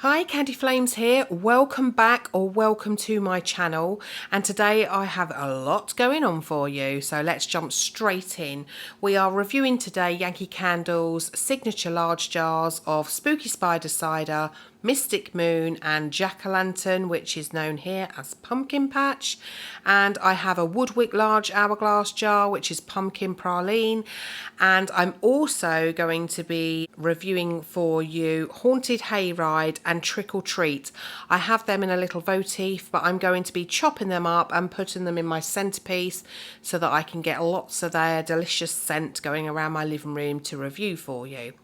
Hi, Candy Flames here. Welcome back or welcome to my channel. And today I have a lot going on for you. So let's jump straight in. We are reviewing today Yankee Candle's signature large jars of Spooky Spider Cider, Mystic Moon and Jack-o'-lantern, which is known here as Pumpkin Patch. And I have a Woodwick large hourglass jar, which is Pumpkin Praline. And I'm also going to be reviewing for you Haunted Hayride and Trick or Treat. I have them in a little votive, but I'm going to be chopping them up and putting them in my centerpiece so that I can get lots of their delicious scent going around my living room to review for you.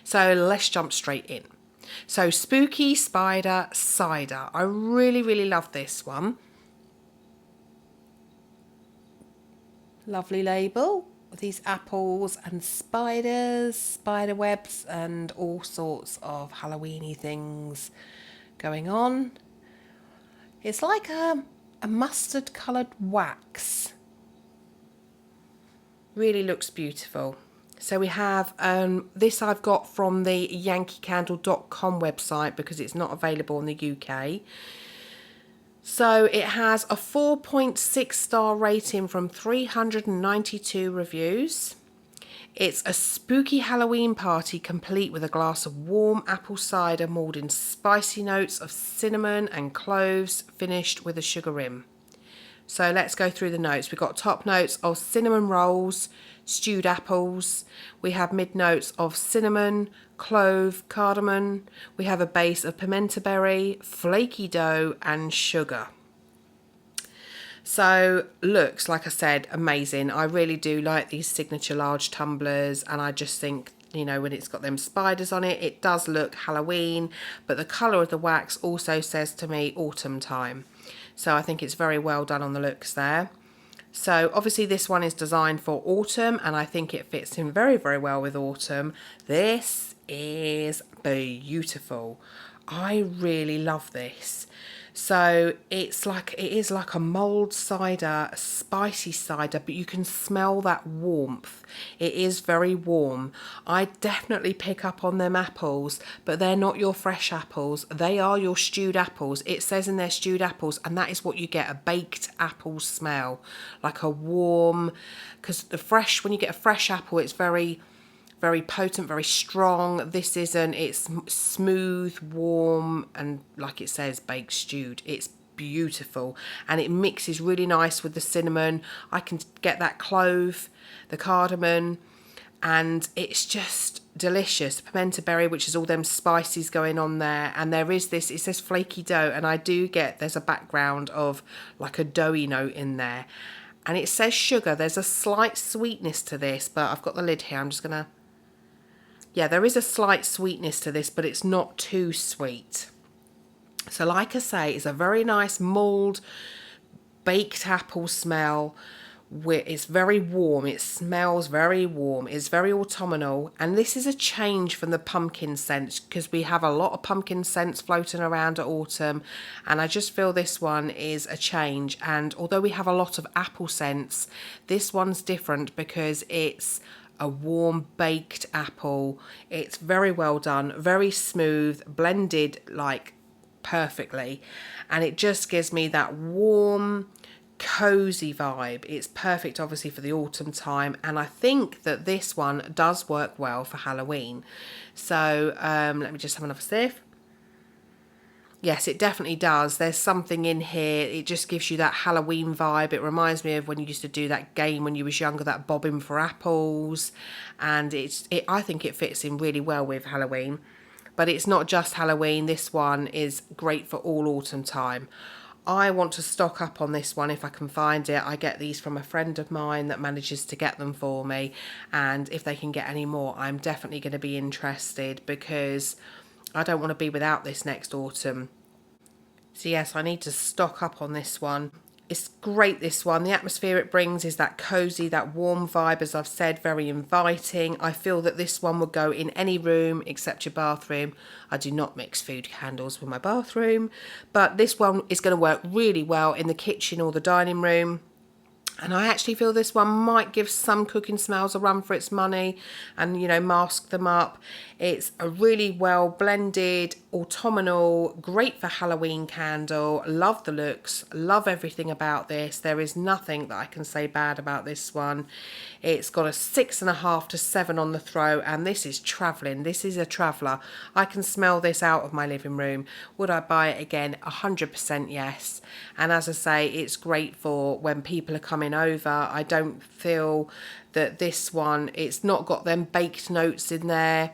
So let's jump straight in. So Spooky Spider Cider. I really love this one. Lovely label. These apples and spiders, spider webs and all sorts of Halloweeny things going on. It's like a mustard coloured wax. Really looks beautiful. So we have this I've got from the yankeecandle.com website because it's not available in the UK. So it has a 4.6 star rating from 392 reviews. It's a spooky Halloween party complete with a glass of warm apple cider mulled in spicy notes of cinnamon and cloves, finished with a sugar rim. So let's go through the notes. We've got top notes of cinnamon rolls, stewed apples. We have mid notes of cinnamon, clove, cardamom. We have a base of pimento berry, flaky dough and sugar. So looks, like I said, amazing. I really do like these signature large tumblers, and I just think, you know, when it's got them spiders on it, it does look Halloween, but the colour of the wax also says to me autumn time. So I think it's very well done on the looks there. So obviously this one is designed for autumn, and I think it fits in very well with autumn. This is beautiful. I really love this. So it is like a mulled cider, a spicy cider, but you can smell that warmth. It is very warm. I definitely pick up on them apples, but they're not your fresh apples. They are your stewed apples. It says in their stewed apples, and that is what you get, a baked apple smell, like a warm, because when you get a fresh apple, it's very potent, very strong. This isn't. It's smooth, warm, and like it says, baked stewed. It's beautiful, and it mixes really nice with the cinnamon. I can get that clove, the cardamom, and it's just delicious. Pimento berry, which is all them spices going on there, and there is this, it says flaky dough, and I do get, there's a background of like a doughy note in there, and it says sugar. There's a slight sweetness to this, but I've got the lid here. I'm just gonna, yeah, there is a slight sweetness to this, but it's not too sweet. So like I say, it's a very nice mulled baked apple smell. It's very warm. It smells very warm. It's very autumnal. And this is a change from the pumpkin scents, because we have a lot of pumpkin scents floating around at autumn. And I just feel this one is a change. And although we have a lot of apple scents, this one's different because it's a warm baked apple. It's very well done, very smooth, blended like perfectly, and it just gives me that warm, cozy vibe. It's perfect obviously for the autumn time, and I think that this one does work well for Halloween. So let me just have another sniff. Yes, it definitely does. There's something in here. It just gives you that Halloween vibe. It reminds me of when you used to do that game when you was younger, that bobbing for apples. And I think it fits in really well with Halloween. But it's not just Halloween. This one is great for all autumn time. I want to stock up on this one if I can find it. I get these from a friend of mine that manages to get them for me. And if they can get any more, I'm definitely going to be interested, because I don't want to be without this next autumn. So yes, I need to stock up on this one. It's great, this one. The atmosphere it brings is that cozy, that warm vibe, as I've said, very inviting. I feel that this one would go in any room except your bathroom. I do not mix food candles with my bathroom, but this one is going to work really well in the kitchen or the dining room. And I actually feel this one might give some cooking smells a run for its money and, you know, mask them up. It's a really well blended, autumnal, great for Halloween candle. Love the looks, love everything about this. There is nothing that I can say bad about this one. It's got a 6.5 to 7 on the throw, and this is travelling. This is a traveller. I can smell this out of my living room. Would I buy it again? 100% yes. And as I say, it's great for when people are coming over. I don't feel that this one, it's not got them baked notes in there.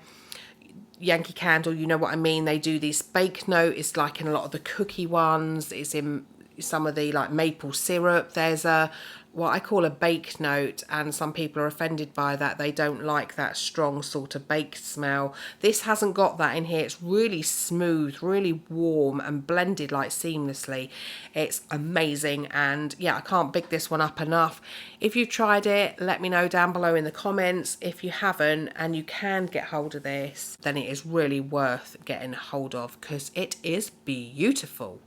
Yankee Candle, you know what I mean, they do this baked note. It's like in a lot of the cookie ones, it's in some of the like maple syrup. There's a what I call a baked note, and some people are offended by that. They don't like that strong sort of baked smell. This hasn't got that in here. It's really smooth, really warm and blended like seamlessly. It's amazing, and yeah, I can't big this one up enough. If you've tried it, let me know down below in the comments. If you haven't and you can get hold of this, then it is really worth getting hold of because it is beautiful.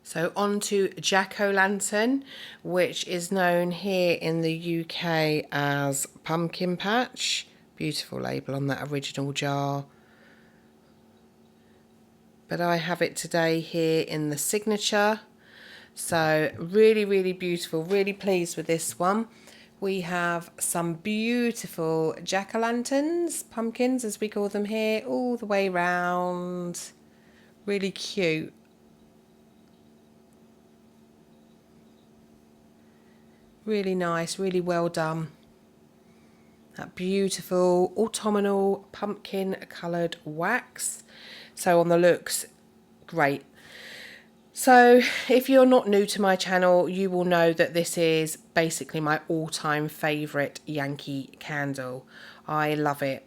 So on to Jack-o'-lantern, which is known here in the UK as Pumpkin Patch. Beautiful label on that original jar. But I have it today here in the signature. So really, really beautiful. Really pleased with this one. We have some beautiful jack-o'-lanterns, pumpkins as we call them here, all the way round. Really cute. Really nice, really well done. That beautiful autumnal pumpkin coloured wax. So on the looks, great. So if you're not new to my channel, you will know that this is basically my all-time favourite Yankee candle. I love it.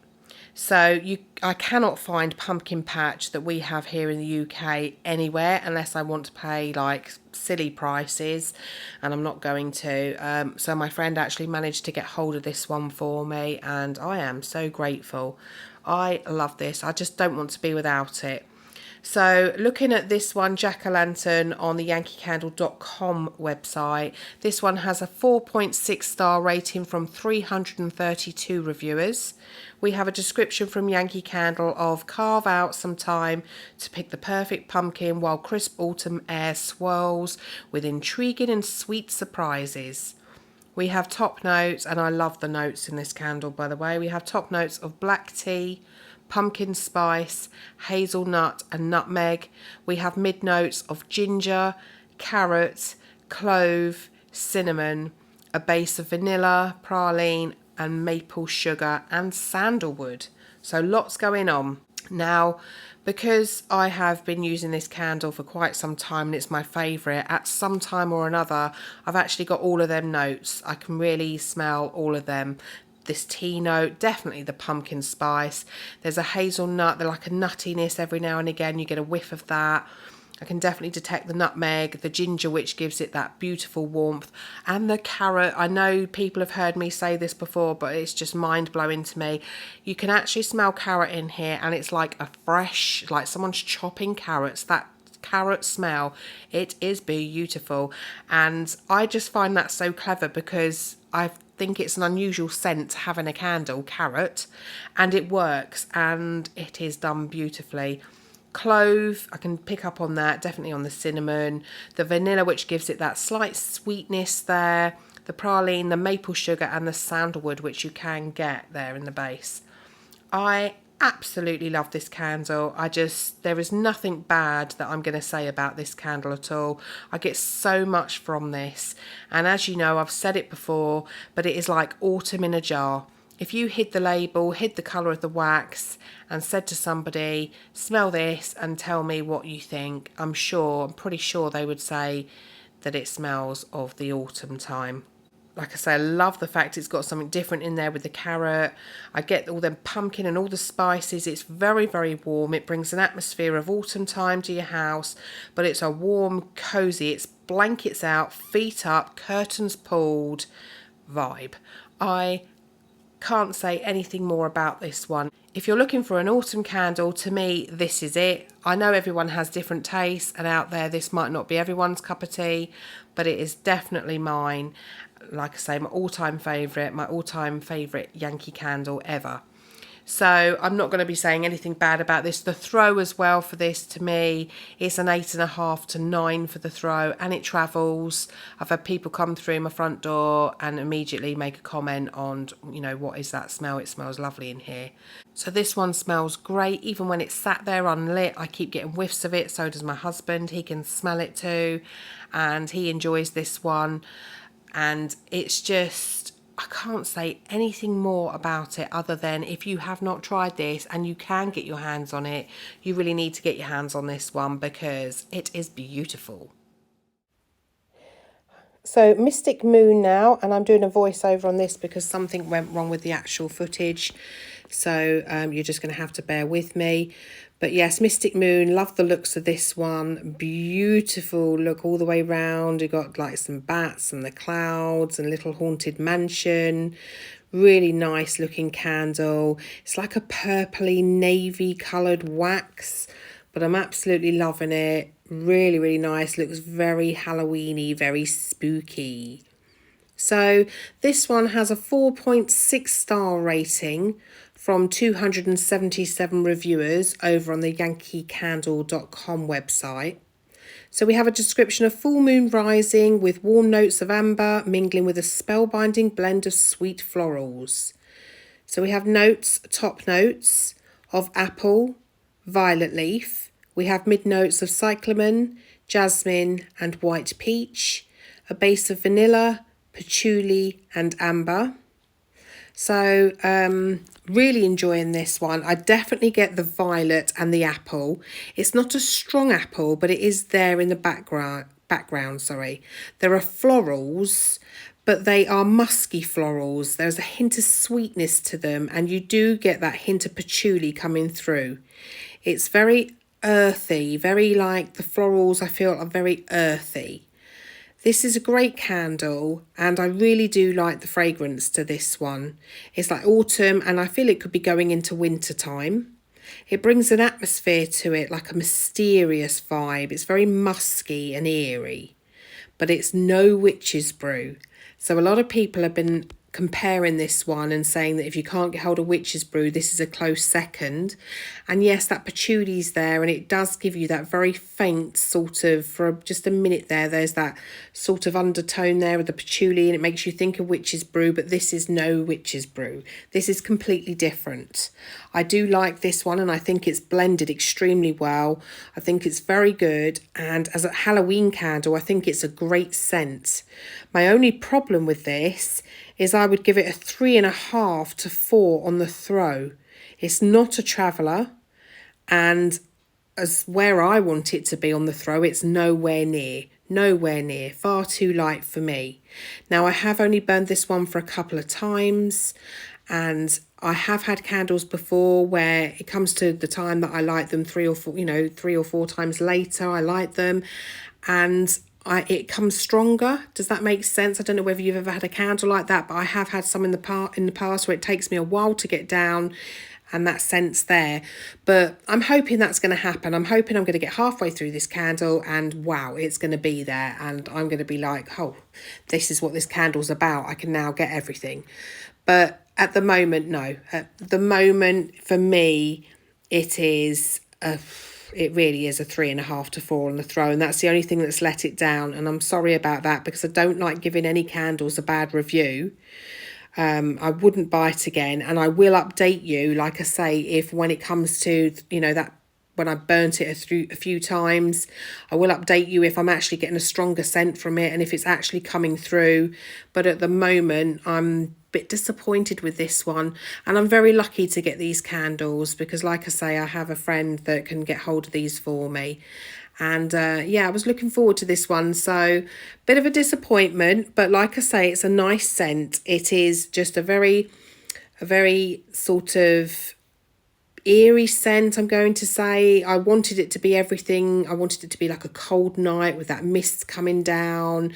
So I cannot find pumpkin patch that we have here in the UK anywhere unless I want to pay like silly prices, and I'm not going to. So my friend actually managed to get hold of this one for me, and I am so grateful. I love this. I just don't want to be without it. So looking at this one, Jack-o'-lantern, on the yankeecandle.com website, this one has a 4.6 star rating from 332 reviewers. We have a description from Yankee Candle of carve out some time to pick the perfect pumpkin while crisp autumn air swirls with intriguing and sweet surprises. We have top notes, and I love the notes in this candle, by the way. We have top notes of black tea, pumpkin spice, hazelnut and nutmeg. We have mid notes of ginger, carrot, clove, cinnamon, a base of vanilla, praline and maple sugar and sandalwood. So lots going on. Now, because I have been using this candle for quite some time and it's my favourite, at some time or another I've actually got all of them notes. I can really smell all of them. This tea note, definitely the pumpkin spice. There's a hazelnut, there's like a nuttiness every now and again. You get a whiff of that. I can definitely detect the nutmeg, the ginger, which gives it that beautiful warmth, and the carrot. I know people have heard me say this before, but it's just mind-blowing to me. You can actually smell carrot in here, and it's like a fresh, like someone's chopping carrots. That carrot smell, it is beautiful. And I just find that so clever because I think it's an unusual scent to have in a candle, carrot, and it works, and it is done beautifully. Clove, I can pick up on that, definitely on the cinnamon, the vanilla, which gives it that slight sweetness there, the praline, the maple sugar and the sandalwood, which you can get there in the base. I absolutely love this candle. There is nothing bad that I'm going to say about this candle at all. I get so much from this, and as you know, I've said it before, but it is like autumn in a jar. If you hid the label, hid the colour of the wax and said to somebody, smell this and tell me what you think, I'm pretty sure they would say that it smells of the autumn time. Like I say, I love the fact it's got something different in there with the carrot. I get all the pumpkin and all the spices. It's very, very warm. It brings an atmosphere of autumn time to your house, but it's a warm, cosy, it's blankets out, feet up, curtains pulled vibe. I Can't say anything more about this one. If you're looking for an autumn candle, to me, this is it. I know everyone has different tastes, and out there this might not be everyone's cup of tea, but it is definitely mine. Like I say, my all-time favourite Yankee candle ever. So I'm not going to be saying anything bad about this. The throw as well for this, to me, it's an 8.5 to 9 for the throw, and it travels. I've had people come through my front door and immediately make a comment on, you know, what is that smell? It smells lovely in here. So this one smells great. Even when it's sat there unlit, I keep getting whiffs of it. So does my husband. He can smell it too, and he enjoys this one. And it's just, I can't say anything more about it other than if you have not tried this and you can get your hands on it, you really need to get your hands on this one because it is beautiful. So Mystic Moon now, and I'm doing a voiceover on this because something went wrong with the actual footage. So you're just going to have to bear with me. But yes, Mystic Moon, love the looks of this one. Beautiful look all the way round. You've got like some bats and the clouds and little haunted mansion. Really nice looking candle. It's like a purpley navy coloured wax, but I'm absolutely loving it. Really, really nice. Looks very Halloweeny, very spooky. So this one has a 4.6 star rating from 277 reviewers over on the yankeecandle.com website. So we have a description of full moon rising with warm notes of amber mingling with a spellbinding blend of sweet florals. So we have notes, top notes of apple, violet leaf. We have mid notes of cyclamen, jasmine and white peach. A base of vanilla, patchouli and amber. So really enjoying this one. I definitely get the violet and the apple. It's not a strong apple, but it is there in the background. There are florals, but they are musky florals. There's a hint of sweetness to them, and you do get that hint of patchouli coming through. It's very earthy, very like the florals I feel are very earthy. This is a great candle, and I really do like the fragrance to this one. It's like autumn, and I feel it could be going into winter time. It brings an atmosphere to it, like a mysterious vibe. It's very musky and eerie, but it's no witch's brew. So a lot of people have been comparing this one and saying that if you can't get hold of witch's brew, this is a close second. And yes, that patchouli's there, and it does give you that very faint sort of, for just a minute there's that sort of undertone there with the patchouli, and it makes you think of witch's brew, but this is no witch's brew. This is completely different. I do like this one, and I think it's blended extremely well. I think it's very good, and as a Halloween candle, I think it's a great scent. My only problem with this is I would give it a 3.5 to 4 on the throw. It's not a traveller, and as where I want it to be on the throw, it's nowhere near, far too light for me. Now, I have only burned this one for a couple of times, and I have had candles before where it comes to the time that I light them 3 or 4 times later, I light them, and it comes stronger. Does that make sense? I don't know whether you've ever had a candle like that, but I have had some in the past where it takes me a while to get down, and that scent's there. But I'm hoping that's going to happen. I'm hoping I'm going to get halfway through this candle and wow, it's going to be there, and I'm going to be like, oh, this is what this candle's about. I can now get everything. But at the moment, no. At the moment, for me, it really is a 3.5 to 4 on the throw, and that's the only thing that's let it down. And I'm sorry about that because I don't like giving any candles a bad review. I wouldn't buy it again, and I will update you, like I say, if when it comes to, that when I burnt it a few times, I will update you if I'm actually getting a stronger scent from it and if it's actually coming through. But at the moment, I'm a bit disappointed with this one, and I'm very lucky to get these candles because, like I say, I have a friend that can get hold of these for me. And I was looking forward to this one. So bit of a disappointment, but like I say, it's a nice scent. It is just a very sort of eerie scent, I'm going to say. I wanted it to be everything. I wanted it to be like a cold night with that mist coming down,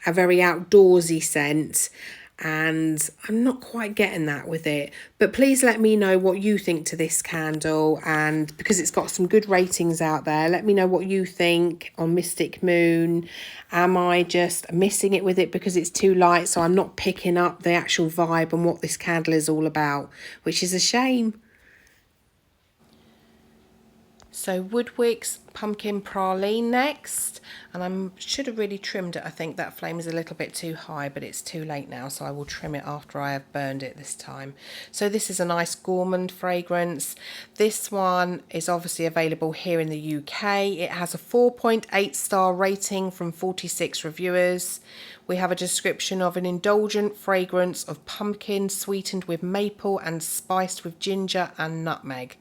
a very outdoorsy scent. and I'm not quite getting that with it. But please let me know what you think to this candle, and because it's got some good ratings out there, let me know what you think on Mystic Moon. Am I just missing it with it because it's too light, so I'm not picking up the actual vibe and what this candle is all about, which is a shame. So Woodwick's Pumpkin Praline next, and I should have really trimmed it. I think that flame is a little bit too high, but it's too late now, so I will trim it after I have burned it this time. So this is a nice gourmand fragrance. This one is obviously available here in the UK. It has a 4.8 star rating from 46 reviewers. We have a description of an indulgent fragrance of pumpkin sweetened with maple and spiced with ginger and nutmeg.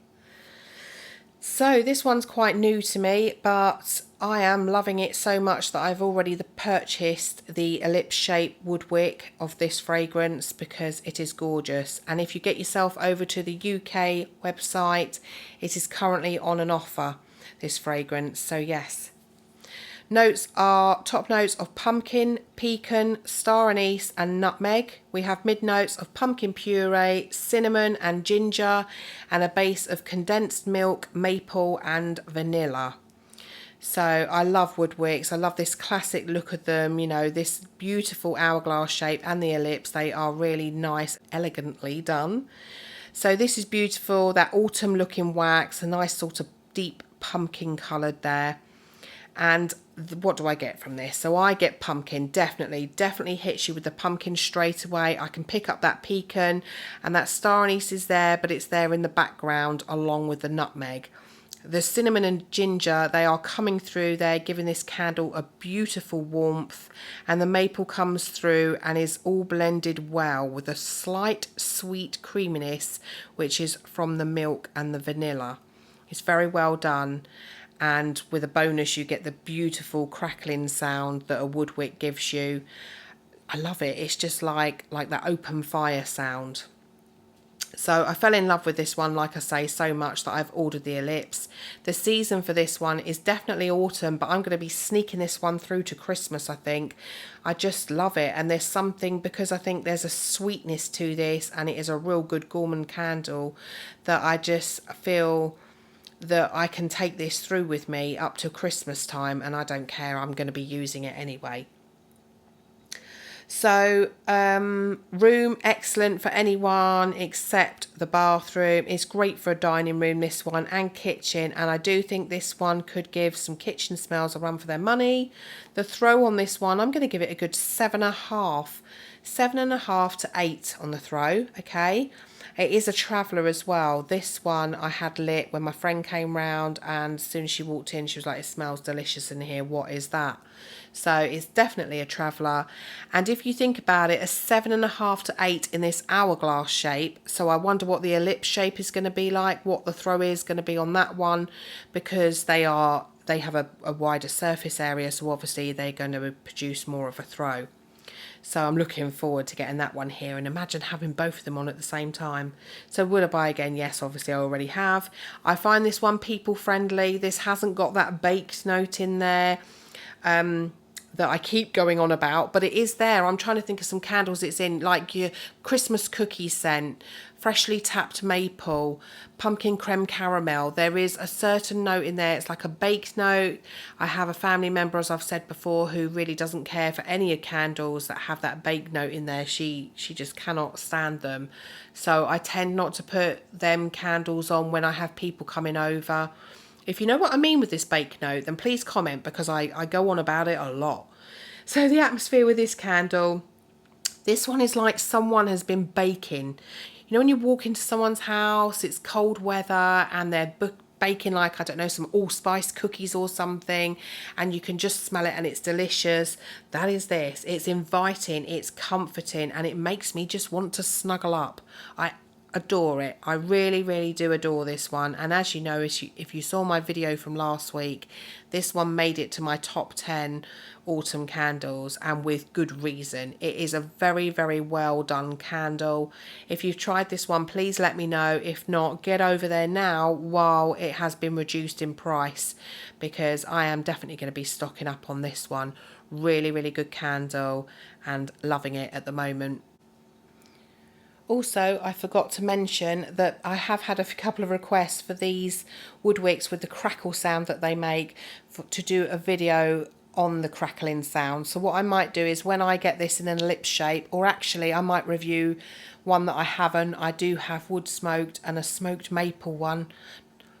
So this one's quite new to me, but I am loving it so much that I've already purchased the ellipse shape Woodwick of this fragrance because it is gorgeous. And if you get yourself over to the UK website, it is currently on an offer, this fragrance. So yes. Notes are top notes of pumpkin, pecan, star anise and nutmeg. We have mid notes of pumpkin puree, cinnamon and ginger, and a base of condensed milk, maple and vanilla. So I love Woodwicks. I love this classic look of them, you know, this beautiful hourglass shape and the ellipse. They are really nice, elegantly done. So this is beautiful, that autumn looking wax, a nice sort of deep pumpkin coloured there. And what do I get from this? So I get pumpkin, definitely hits you with the pumpkin straight away. I can pick up that pecan, and that star anise is there, but it's there in the background along with the nutmeg. The cinnamon and ginger, they are coming through there, giving this candle a beautiful warmth, and the maple comes through and is all blended well with a slight sweet creaminess, which is from the milk and the vanilla. It's very well done. And with a bonus, you get the beautiful crackling sound that a Woodwick gives you. I love it. It's just like that open fire sound. So I fell in love with this one, like I say, so much that I've ordered the ellipse. The season for this one is definitely autumn, but I'm going to be sneaking this one through to Christmas, I think. I just love it. And there's something, because I think there's a sweetness to this, and it is a real good gourmand candle, that I just feel that I can take this through with me up to Christmas time, and I don't care, I'm going to be using it anyway. So room, excellent for anyone except the bathroom. It's great for a dining room, this one, and kitchen, and I do think this one could give some kitchen smells a run for their money. The throw on this one, I'm going to give it a good 7.5. 7.5 to 8 on the throw, okay? It is a traveller as well. This one I had lit when my friend came round, and as soon as she walked in, she was like, it smells delicious in here. What is that? So it's definitely a traveller. And if you think about it, a 7.5 to 8 in this hourglass shape. So I wonder what the ellipse shape is going to be like, what the throw is going to be on that one, because they have a wider surface area. So obviously they're going to produce more of a throw. So I'm looking forward to getting that one here, and imagine having both of them on at the same time. So will I buy again? Yes, obviously I already have. I find this one people friendly. This hasn't got that baked note in there that I keep going on about, but it is there. I'm trying to think of some candles it's in, like your Christmas cookie scent, freshly tapped maple, pumpkin creme caramel. There is a certain note in there. It's like a baked note. I have a family member, as I've said before, who really doesn't care for any of candles that have that baked note in there. She just cannot stand them. So I tend not to put them candles on when I have people coming over. If you know what I mean with this bake note, then please comment, because I go on about it a lot. So the atmosphere with this candle, this one is like someone has been baking. You know when you walk into someone's house, it's cold weather, and they're baking like, I don't know, some allspice cookies or something, and you can just smell it and it's delicious. That is this. It's inviting, it's comforting, and it makes me just want to snuggle up. I adore it. I really do adore this one. And as you know, if you saw my video from last week, this one made it to my top 10 autumn candles, and with good reason. It is a very well done candle. If you've tried this one, please let me know. If not, get over there now while it has been reduced in price, because I am definitely going to be stocking up on this one. Really good candle, and loving it at the moment. Also, I forgot to mention that I have had a couple of requests for these Woodwicks with the crackle sound that they make to do a video on the crackling sound. So what I might do is when I get this in an ellipse shape, or actually I might review one that I haven't. I do have wood smoked and a smoked maple one.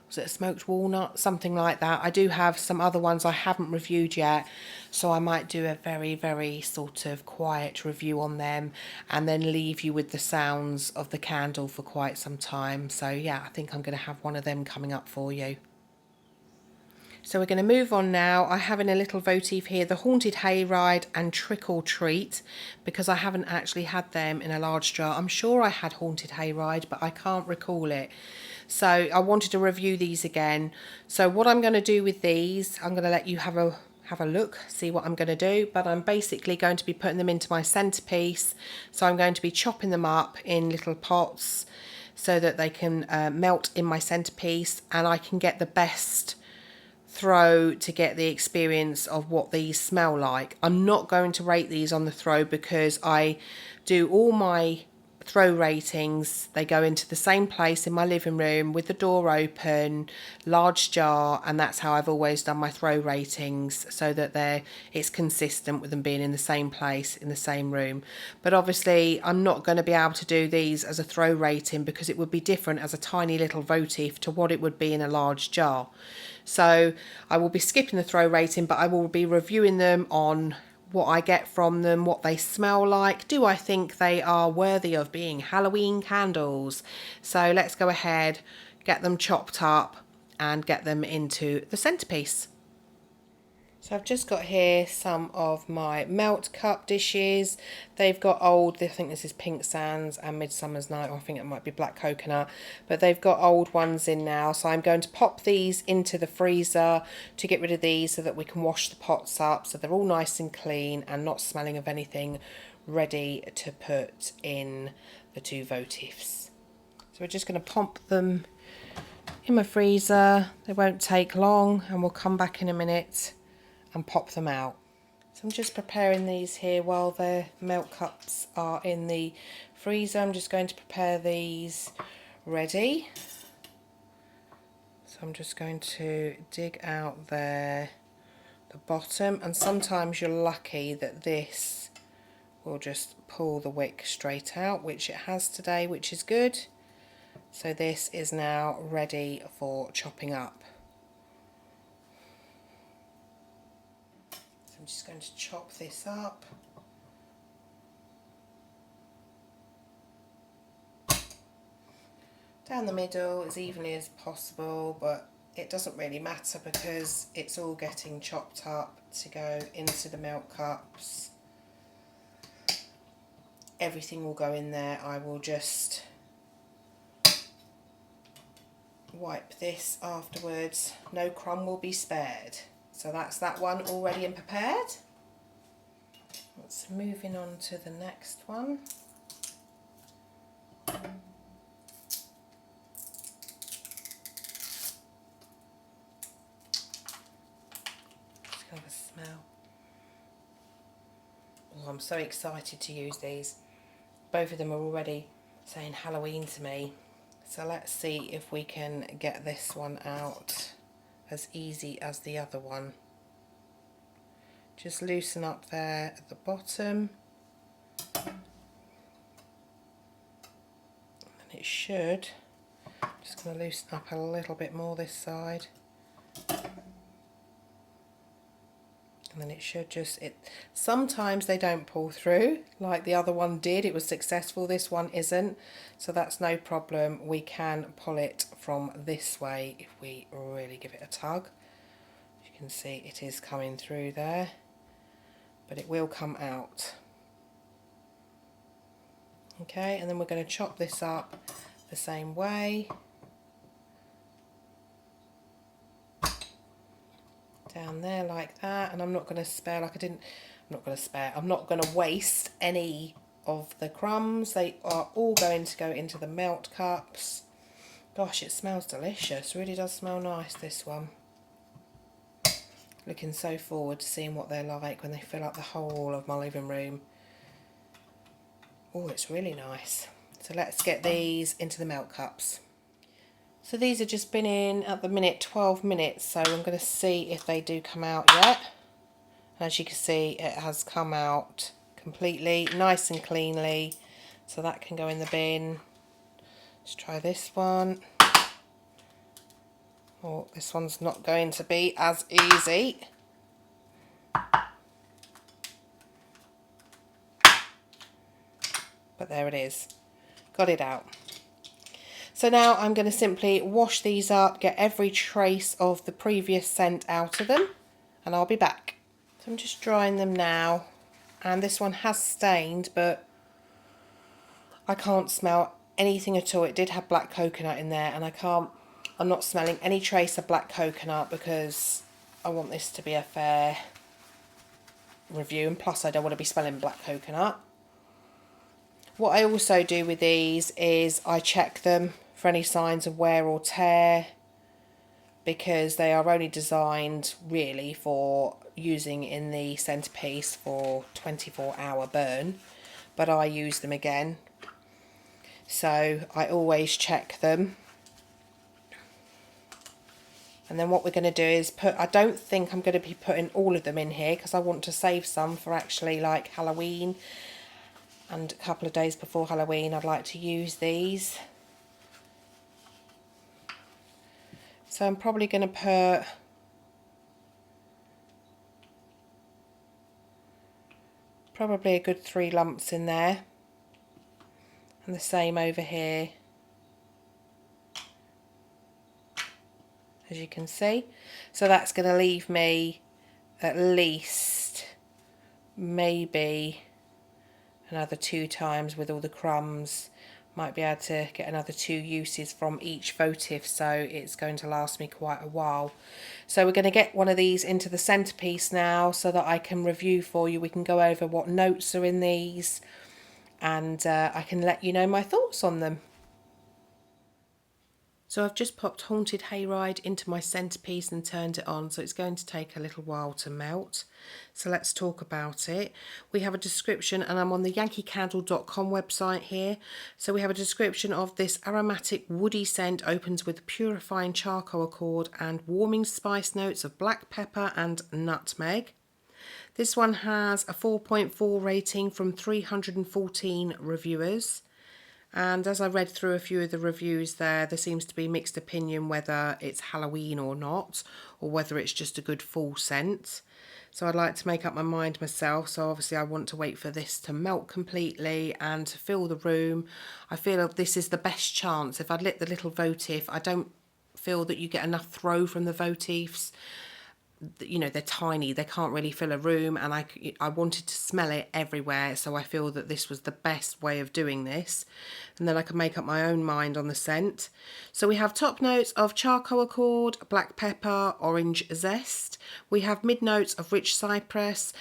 Was it a smoked walnut? Something like that. I do have some other ones I haven't reviewed yet, so I might do a very, very sort of quiet review on them and then leave you with the sounds of the candle for quite some time. So yeah, I think I'm going to have one of them coming up for you. So we're going to move on now. I have in a little votive here the Haunted Hayride and Trick or Treat, because I haven't actually had them in a large jar. I'm sure I had Haunted Hayride, but I can't recall it. So I wanted to review these again. So what I'm going to do with these, I'm going to let you have a look, see what I'm going to do. But I'm basically going to be putting them into my centerpiece. So I'm going to be chopping them up in little pots so that they can melt in my centerpiece, and I can get the best throw to get the experience of what these smell like. I'm not going to rate these on the throw because I do all my throw ratings, they go into the same place in my living room with the door open, large jar, and that's how I've always done my throw ratings, so that it's consistent with them being in the same place in the same room. But obviously I'm not going to be able to do these as a throw rating because it would be different as a tiny little votive to what it would be in a large jar. So I will be skipping the throw rating, but I will be reviewing them on what I get from them, what they smell like. Do I think they are worthy of being Halloween candles? So let's go ahead, get them chopped up and get them into the centerpiece. So I've just got here some of my melt cup dishes. They've got old, I think this is Pink Sands and Midsummer's Night, or I think it might be Black Coconut, but they've got old ones in now. So I'm going to pop these into the freezer to get rid of these so that we can wash the pots up so they're all nice and clean and not smelling of anything, ready to put in the two votives. So we're just going to pop them in my freezer. They won't take long and we'll come back in a minute and pop them out. So I'm just preparing these here while the melt cups are in the freezer. I'm just going to prepare these ready. So I'm just going to dig out the bottom, and sometimes you're lucky that this will just pull the wick straight out, which it has today, which is good. So this is now ready for chopping up. I'm just going to chop this up. Down the middle as evenly as possible, but it doesn't really matter because it's all getting chopped up to go into the melt cups. Everything will go in there. I will just wipe this afterwards. No crumb will be spared. So that's that one all ready and prepared. Let's moving on to the next one. Just have a smell. Oh, I'm so excited to use these. Both of them are already saying Halloween to me. So let's see if we can get this one out as easy as the other one. Just loosen up there at the bottom, and it should, just going to loosen up a little bit more this side, and then it should just, sometimes they don't pull through like the other one did. It was successful, this one isn't, so that's no problem. We can pull it from this way if we really give it a tug. As you can see, it is coming through there, but it will come out. Okay, and then we're going to chop this up the same way. Down there like that, and I'm not going to spare, I'm not going to waste any of the crumbs. They are all going to go into the melt cups. Gosh, it smells delicious. Really does smell nice, this one. Looking so forward to seeing what they're like when they fill up the whole of my living room. Oh, it's really nice. So let's get these into the melt cups. So these have just been in at the minute 12 minutes, so I'm going to see if they do come out yet. As you can see, it has come out completely nice and cleanly, so that can go in the bin. Let's try this one. Oh, this one's not going to be as easy. But there it is. Got it out. So now I'm going to simply wash these up, get every trace of the previous scent out of them, and I'll be back. So I'm just drying them now, and this one has stained, but I can't smell anything at all. It did have black coconut in there, and I'm not smelling any trace of black coconut because I want this to be a fair review, and plus I don't want to be smelling black coconut. What I also do with these is I check them for any signs of wear or tear, because they are only designed really for using in the centerpiece for 24-hour burn, but I use them again, so I always check them. And then what we're going to do is I don't think I'm going to be putting all of them in here because I want to save some for actually like Halloween, and a couple of days before Halloween I'd like to use these. So I'm probably going to put probably a good 3 lumps in there, and the same over here, as you can see. So that's going to leave me at least maybe another 2 times with all the crumbs. Might be able to get another 2 uses from each votive, so it's going to last me quite a while. So we're going to get one of these into the centerpiece now so that I can review for you. We can go over what notes are in these, and I can let you know my thoughts on them. So I've just popped Haunted Hayride into my centerpiece and turned it on, so it's going to take a little while to melt. So let's talk about it. We have a description, and I'm on the yankeecandle.com website here. So we have a description of this aromatic woody scent, opens with purifying charcoal accord and warming spice notes of black pepper and nutmeg. This one has a 4.4 rating from 314 reviewers. And as I read through a few of the reviews there seems to be mixed opinion whether it's Halloween or not, or whether it's just a good fall scent. So I'd like to make up my mind myself. So obviously I want to wait for this to melt completely and to fill the room. I feel like this is the best chance. If I'd lit the little votive, I don't feel that you get enough throw from the votives. You know, they're tiny, they can't really fill a room, and I wanted to smell it everywhere, so I feel that this was the best way of doing this, and then I can make up my own mind on the scent. So we have top notes of charcoal accord, black pepper, orange zest. We have mid notes of rich cypress,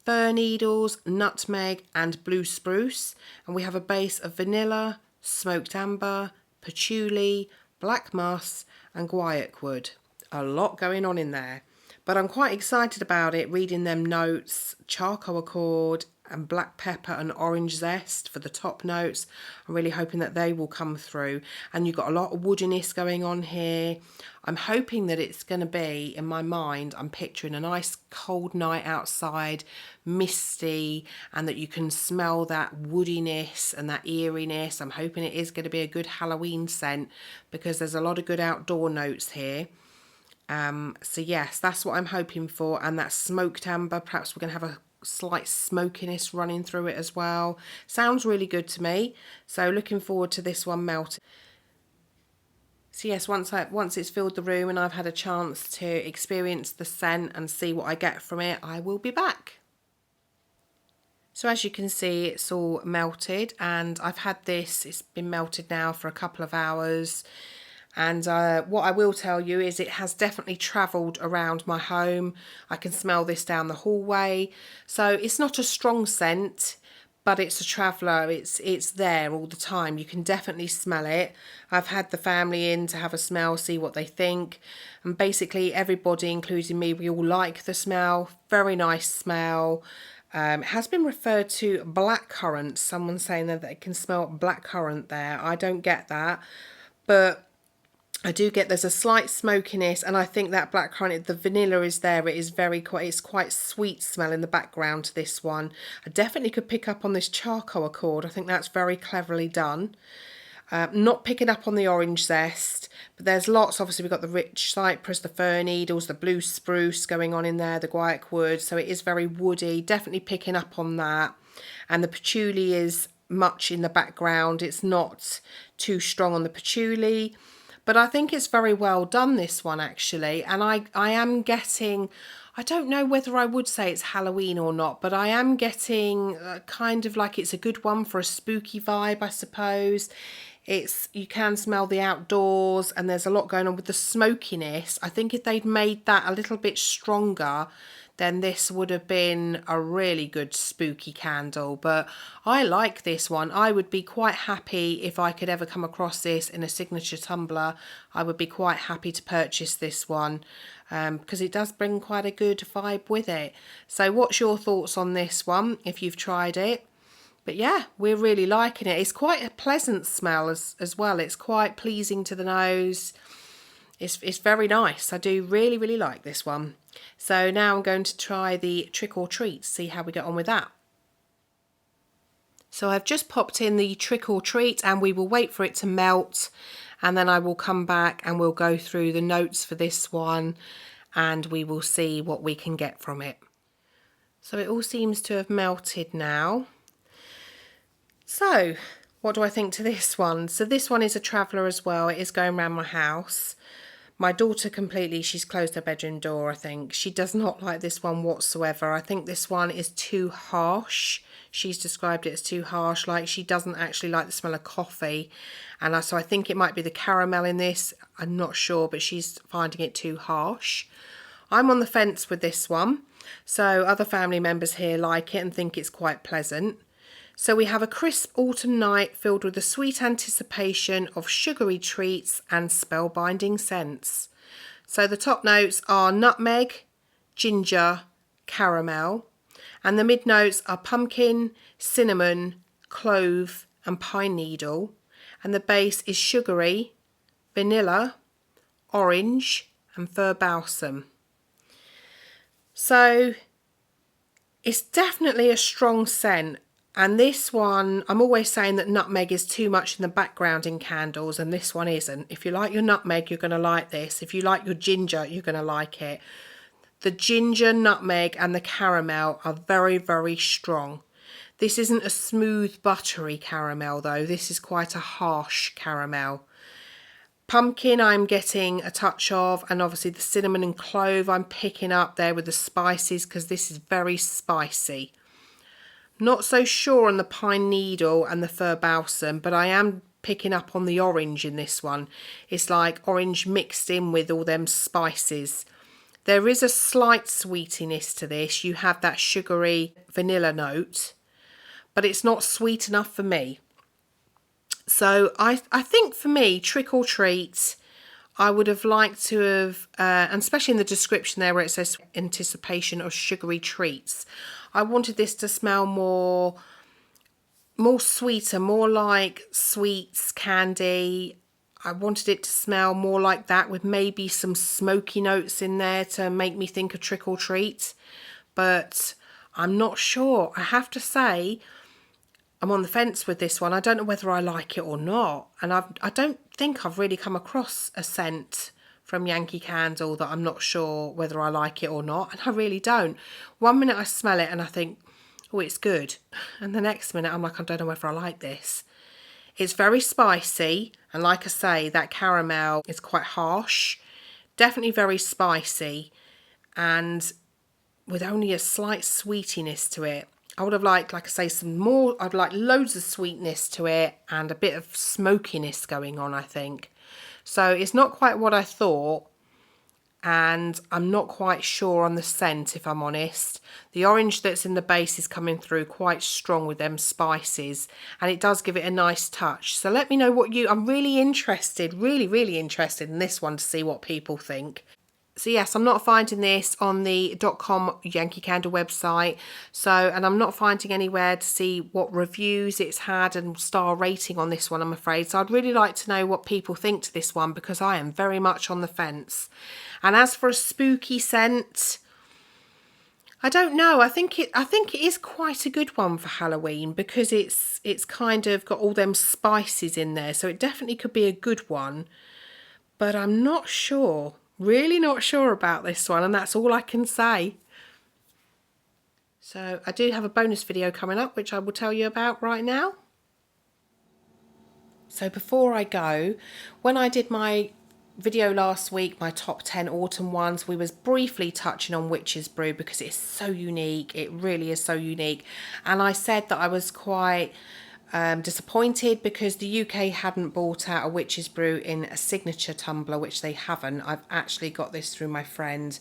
fir needles, nutmeg and blue spruce, and we have a base of vanilla, smoked amber, patchouli, black moss and guaiac wood. A lot going on in there. But I'm quite excited about it, reading them notes, charcoal accord and black pepper and orange zest for the top notes. I'm really hoping that they will come through. And you've got a lot of woodiness going on here. I'm hoping that it's going to be, in my mind, I'm picturing a nice cold night outside, misty, and that you can smell that woodiness and that eeriness. I'm hoping it is going to be a good Halloween scent because there's a lot of good outdoor notes here. So yes, that's what I'm hoping for, and that smoked amber, perhaps we're going to have a slight smokiness running through it as well. Sounds really good to me, so looking forward to this one melting. So yes, once it's filled the room and I've had a chance to experience the scent and see what I get from it, I will be back. So as you can see, it's all melted, and I've had this, it's been melted now for a couple of hours. And what I will tell you is it has definitely travelled around my home. I can smell this down the hallway. So it's not a strong scent, but it's a traveller. It's there all the time. You can definitely smell it. I've had the family in to have a smell, see what they think. And basically everybody, including me, we all like the smell. Very nice smell. It has been referred to blackcurrant. Someone saying that they can smell blackcurrant there. I don't get that, but I do get there's a slight smokiness, and I think that blackcurrant, the vanilla is there. It is it's quite sweet smell in the background to this one. I definitely could pick up on this charcoal accord. I think that's very cleverly done. Not picking up on the orange zest, but there's lots. Obviously, we've got the rich cypress, the fir needles, the blue spruce going on in there, the guaiac wood. So it is very woody. Definitely picking up on that. And the patchouli is much in the background. It's not too strong on the patchouli. But I think it's very well done, this one, actually. And I am getting, I don't know whether I would say it's Halloween or not, but I am getting kind of like it's a good one for a spooky vibe, I suppose. You can smell the outdoors, and there's a lot going on with the smokiness. I think if they'd made that a little bit stronger, then this would have been a really good spooky candle. But I like this one. I would be quite happy if I could ever come across this in a signature tumbler. I would be quite happy to purchase this one because it does bring quite a good vibe with it. So what's your thoughts on this one if you've tried it? But yeah, we're really liking it. It's quite a pleasant smell as well. It's quite pleasing to the nose. It's very nice. I do really, really like this one. So now I'm going to try the Trick or Treat, see how we get on with that. So I've just popped in the Trick or Treat, and we will wait for it to melt, and then I will come back and we'll go through the notes for this one, and we will see what we can get from it. So it all seems to have melted now. So what do I think to this one? So this one is a traveller as well. It is going around my house. My daughter she's closed her bedroom door, I think. She does not like this one whatsoever. I think this one is too harsh. She's described it as too harsh, like she doesn't actually like the smell of coffee. And so I think it might be the caramel in this. I'm not sure, but she's finding it too harsh. I'm on the fence with this one. So other family members here like it and think it's quite pleasant. So we have a crisp autumn night filled with the sweet anticipation of sugary treats and spellbinding scents. So the top notes are nutmeg, ginger, caramel, and the mid notes are pumpkin, cinnamon, clove, and pine needle. And the base is sugary, vanilla, orange, and fir balsam. So it's definitely a strong scent. And this one, I'm always saying that nutmeg is too much in the background in candles, and this one isn't. If you like your nutmeg, you're going to like this. If you like your ginger, you're going to like it. The ginger, nutmeg, and the caramel are very, very strong. This isn't a smooth, buttery caramel, though. This is quite a harsh caramel. Pumpkin, I'm getting a touch of, and obviously the cinnamon and clove I'm picking up there with the spices, because this is very spicy. Not so sure on the pine needle and the fir balsam, but I am picking up on the orange in this one. It's like orange mixed in with all them spices. There is a slight sweetiness to this. You have that sugary vanilla note, but it's not sweet enough for me. So I think for me, Trick or Treat, I would have liked to have, and especially in the description there where it says anticipation of sugary treats, I wanted this to smell more sweeter, more like sweets, candy. I wanted it to smell more like that with maybe some smoky notes in there to make me think of Trick or Treat. But I'm not sure. I have to say, I'm on the fence with this one. I don't know whether I like it or not. And I don't think I've really come across a scent from Yankee Candle that I'm not sure whether I like it or not. And I really don't. One minute I smell it and I think, oh, it's good. And the next minute I'm like, I don't know whether I like this. It's very spicy. And like I say, that caramel is quite harsh. Definitely very spicy. And with only a slight sweetiness to it. I would have liked, like I say, some more. I'd like loads of sweetness to it and a bit of smokiness going on, I think. So it's not quite what I thought, and I'm not quite sure on the scent, if I'm honest. The orange that's in the base is coming through quite strong with them spices, and it does give it a nice touch. So let me know what I'm really interested, really, really interested in this one to see what people think. So yes, I'm not finding this on the .com Yankee Candle website. And I'm not finding anywhere to see what reviews it's had and star rating on this one, I'm afraid. So I'd really like to know what people think to this one, because I am very much on the fence. And as for a spooky scent, I don't know. I think it is quite a good one for Halloween, because it's kind of got all them spices in there. So it definitely could be a good one. But I'm not sure. Really not sure about this one, and that's all I can say. So I do have a bonus video coming up, which I will tell you about right now. So before I go, when I did my video last week, my top 10 autumn ones, we was briefly touching on Witch's Brew, because it's so unique. It really is so unique. And I said that I was quite disappointed because the UK hadn't bought out a Witch's Brew in a signature tumbler, which they haven't. I've actually got this through my friend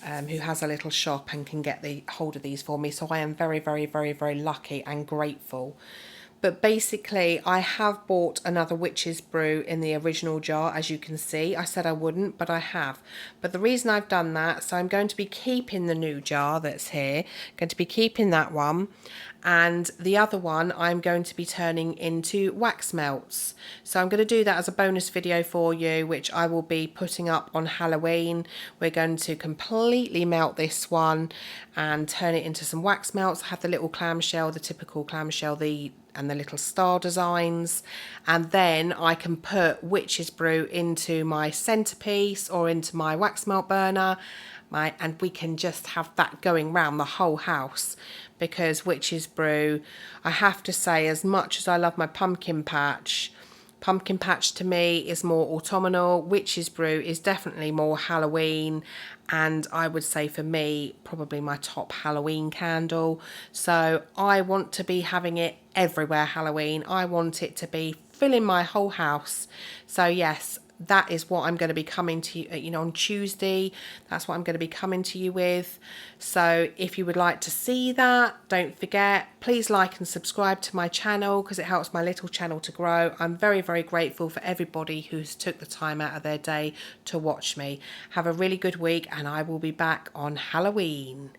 who has a little shop and can get the hold of these for me. So I am very, very, very, very lucky and grateful. But basically, I have bought another Witch's Brew in the original jar, as you can see. I said I wouldn't, but I have. But the reason I've done that, so I'm going to be keeping the new jar that's here, going to be keeping that one. And the other one I'm going to be turning into wax melts. So I'm going to do that as a bonus video for you, which I will be putting up on Halloween. We're going to completely melt this one and turn it into some wax melts. I have the little clamshell, the typical clamshell, and the little star designs, and then I can put Witch's Brew into my centerpiece or into my wax melt burner, and we can just have that going round the whole house. Because Witch's Brew, I have to say, as much as I love my pumpkin patch to me is more autumnal. Witch's Brew is definitely more Halloween, and I would say for me probably my top Halloween candle. So I want to be having it everywhere Halloween. I want it to be filling my whole house. So yes, that is what I'm going to be coming to you, on Tuesday. That's what I'm going to be coming to you with. So if you would like to see that, don't forget, please like and subscribe to my channel, because it helps my little channel to grow. I'm very, very grateful for everybody who's took the time out of their day to watch me. Have a really good week, and I will be back on Halloween.